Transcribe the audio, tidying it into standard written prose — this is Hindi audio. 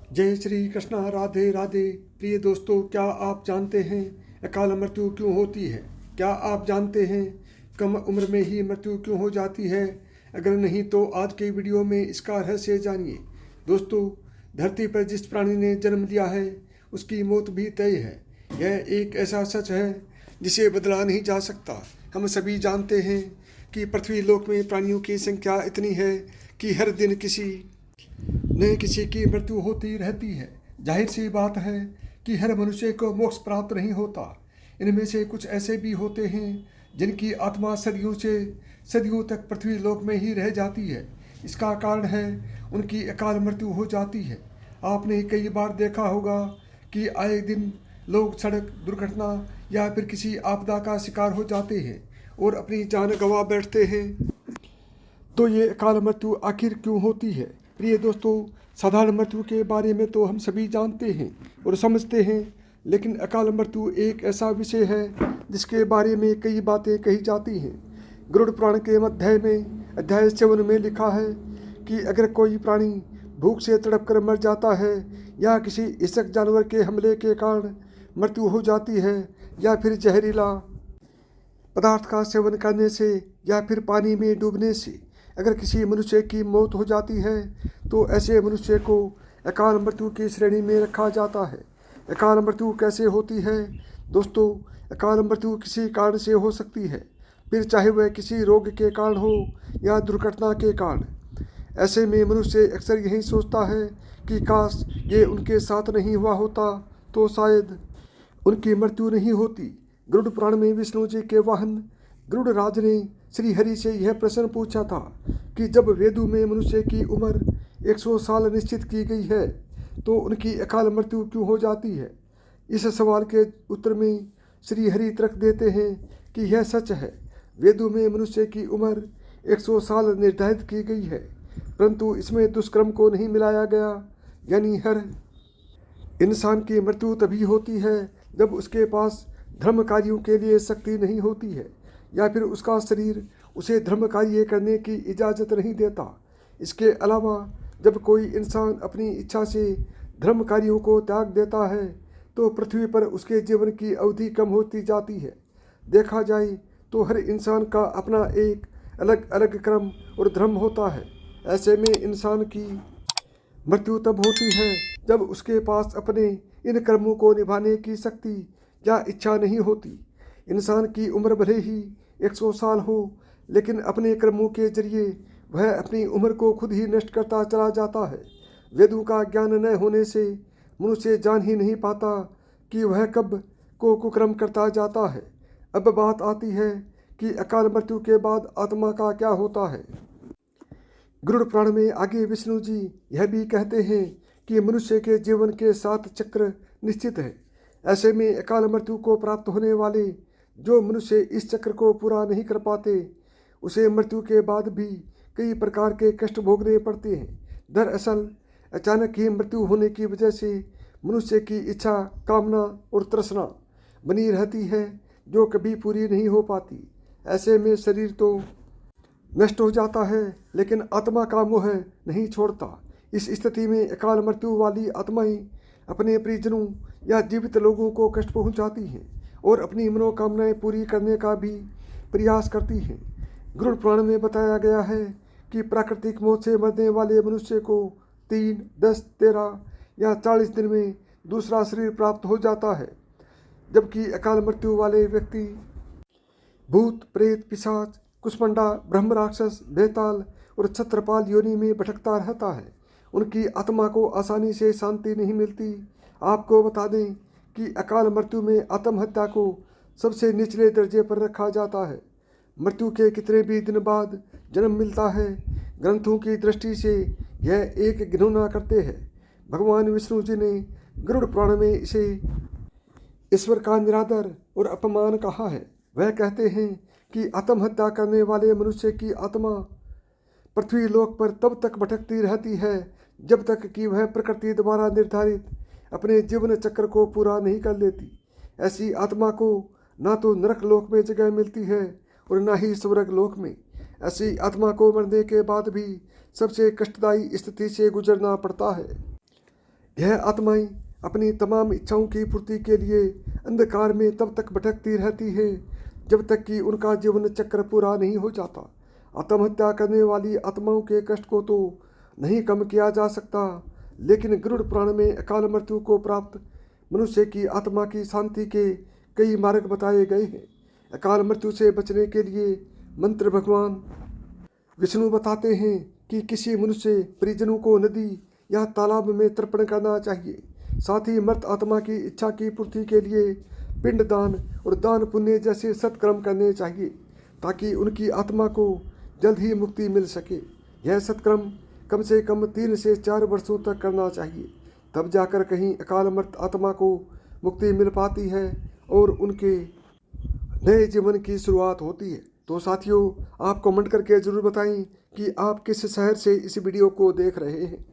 जय श्री कृष्णा। राधे राधे। प्रिय दोस्तों, क्या आप जानते हैं अकाल मृत्यु क्यों होती है? क्या आप जानते हैं कम उम्र में ही मृत्यु क्यों हो जाती है? अगर नहीं तो आज के वीडियो में इसका रहस्य जानिए। दोस्तों, धरती पर जिस प्राणी ने जन्म लिया है उसकी मौत भी तय है। यह एक ऐसा सच है जिसे बदला नहीं जा सकता। हम सभी जानते हैं कि पृथ्वी लोक में प्राणियों की संख्या इतनी है कि हर दिन किसी न किसी की मृत्यु होती रहती है। जाहिर सी बात है कि हर मनुष्य को मोक्ष प्राप्त नहीं होता। इनमें से कुछ ऐसे भी होते हैं जिनकी आत्मा सदियों से सदियों तक पृथ्वी लोक में ही रह जाती है। इसका कारण है उनकी अकाल मृत्यु हो जाती है। आपने कई बार देखा होगा कि आए दिन लोग सड़क दुर्घटना या फिर किसी आपदा का शिकार हो जाते हैं और अपनी जान गंवा बैठते हैं। तो ये अकाल मृत्यु आखिर क्यों होती है? प्रिय दोस्तों, साधारण मृत्यु के बारे में तो हम सभी जानते हैं और समझते हैं, लेकिन अकाल मृत्यु एक ऐसा विषय है जिसके बारे में कई बातें कही जाती हैं। गरुड़ पुराण के अध्याय में अध्याय 7 में लिखा है कि अगर कोई प्राणी भूख से तड़प कर मर जाता है या किसी हिंसक जानवर के हमले के कारण मृत्यु हो जाती है या फिर जहरीला पदार्थ का सेवन करने से या फिर पानी में डूबने से अगर किसी मनुष्य की मौत हो जाती है तो ऐसे मनुष्य को अकाल मृत्यु की श्रेणी में रखा जाता है। अकाल मृत्यु कैसे होती है? दोस्तों, अकाल मृत्यु किसी कारण से हो सकती है, फिर चाहे वह किसी रोग के कारण हो या दुर्घटना के कारण। ऐसे में मनुष्य अक्सर यही सोचता है कि काश ये उनके साथ नहीं हुआ होता तो शायद उनकी मृत्यु नहीं होती। गरुड़ पुराण में विष्णु जी के वाहन गरुड़ राज ने श्री हरि से यह प्रश्न पूछा था कि जब वेदों में मनुष्य की उम्र 100 साल निश्चित की गई है तो उनकी अकाल मृत्यु क्यों हो जाती है? इस सवाल के उत्तर में श्री हरि तर्क देते हैं कि यह सच है। वेदों में मनुष्य की उम्र 100 साल निर्धारित की गई है, परंतु इसमें दुष्कर्म को नहीं मिलाया गया। यानी हर इंसान की मृत्यु तभी होती है जब उसके पास धर्म कार्यों के लिए शक्ति नहीं होती है या फिर उसका शरीर उसे धर्म कार्य करने की इजाज़त नहीं देता। इसके अलावा जब कोई इंसान अपनी इच्छा से धर्म कार्यों को त्याग देता है तो पृथ्वी पर उसके जीवन की अवधि कम होती जाती है। देखा जाए तो हर इंसान का अपना एक अलग अलग कर्म और धर्म होता है। ऐसे में इंसान की मृत्यु तब होती है जब उसके पास अपने इन कर्मों को निभाने की शक्ति या इच्छा नहीं होती। इंसान की उम्र भले ही 100 साल हो, लेकिन अपने कर्मों के जरिए वह अपनी उम्र को खुद ही नष्ट करता चला जाता है। वेदों का ज्ञान न होने से मनुष्य जान ही नहीं पाता कि वह कब को कुकर्म करता जाता है। अब बात आती है कि अकाल मृत्यु के बाद आत्मा का क्या होता है। गरुड़ पुराण में आगे विष्णु जी यह भी कहते हैं कि मनुष्य के जीवन के 7 चक्र निश्चित है। ऐसे में अकाल मृत्यु को प्राप्त होने वाले जो मनुष्य इस चक्र को पूरा नहीं कर पाते उसे मृत्यु के बाद भी कई प्रकार के कष्ट भोगने पड़ते हैं। दरअसल अचानक ही मृत्यु होने की वजह से मनुष्य की इच्छा, कामना और तृष्णा बनी रहती है जो कभी पूरी नहीं हो पाती। ऐसे में शरीर तो नष्ट हो जाता है लेकिन आत्मा का मोह नहीं छोड़ता। इस स्थिति में अकाल मृत्यु वाली आत्माएं अपने परिजनों या जीवित लोगों को कष्ट पहुंचाती हैं और अपनी मनोकामनाएं पूरी करने का भी प्रयास करती हैं। गरुड़ पुराण में बताया गया है कि प्राकृतिक मौत से मरने वाले मनुष्य को 3, 10, 13 या 40 दिन में दूसरा शरीर प्राप्त हो जाता है, जबकि अकाल मृत्यु वाले व्यक्ति भूत, प्रेत, पिशाच, कुष्मांडा, ब्रह्म राक्षस, बेताल और छत्रपाल योनि में भटकता रहता है। उनकी आत्मा को आसानी से शांति नहीं मिलती। आपको बता दें कि अकाल मृत्यु में आत्महत्या को सबसे निचले दर्जे पर रखा जाता है। मृत्यु के कितने भी दिन बाद जन्म मिलता है, ग्रंथों की दृष्टि से यह एक घिनौना करते हैं। भगवान विष्णु जी ने गरुड़ पुराण में इसे ईश्वर का निरादर और अपमान कहा है। वह कहते हैं कि आत्महत्या करने वाले मनुष्य की आत्मा पृथ्वी लोक पर तब तक भटकती रहती है जब तक कि वह प्रकृति द्वारा निर्धारित अपने जीवन चक्र को पूरा नहीं कर लेती। ऐसी आत्मा को ना तो नरक लोक में जगह मिलती है और ना ही स्वर्ग लोक में। ऐसी आत्मा को मरने के बाद भी सबसे कष्टदायी स्थिति से गुजरना पड़ता है। यह आत्माएं अपनी तमाम इच्छाओं की पूर्ति के लिए अंधकार में तब तक भटकती रहती है जब तक कि उनका जीवन चक्र पूरा नहीं हो जाता। आत्महत्या करने वाली आत्माओं के कष्ट को तो नहीं कम किया जा सकता, लेकिन गरुड़ पुराण में अकाल मृत्यु को प्राप्त मनुष्य की आत्मा की शांति के कई मार्ग बताए गए हैं। अकाल मृत्यु से बचने के लिए मंत्र भगवान विष्णु बताते हैं कि किसी मनुष्य परिजनों को नदी या तालाब में तर्पण करना चाहिए। साथ ही मृत आत्मा की इच्छा की पूर्ति के लिए पिंड दान और दान पुण्य जैसे सत्कर्म करने चाहिए ताकि उनकी आत्मा को जल्द ही मुक्ति मिल सके। यह सत्कर्म कम से कम 3 से 4 वर्षों तक करना चाहिए, तब जाकर कहीं अकाल मृत आत्मा को मुक्ति मिल पाती है और उनके नए जीवन की शुरुआत होती है। तो साथियों, आप कमेंट करके ज़रूर बताएं कि आप किस शहर से इस वीडियो को देख रहे हैं।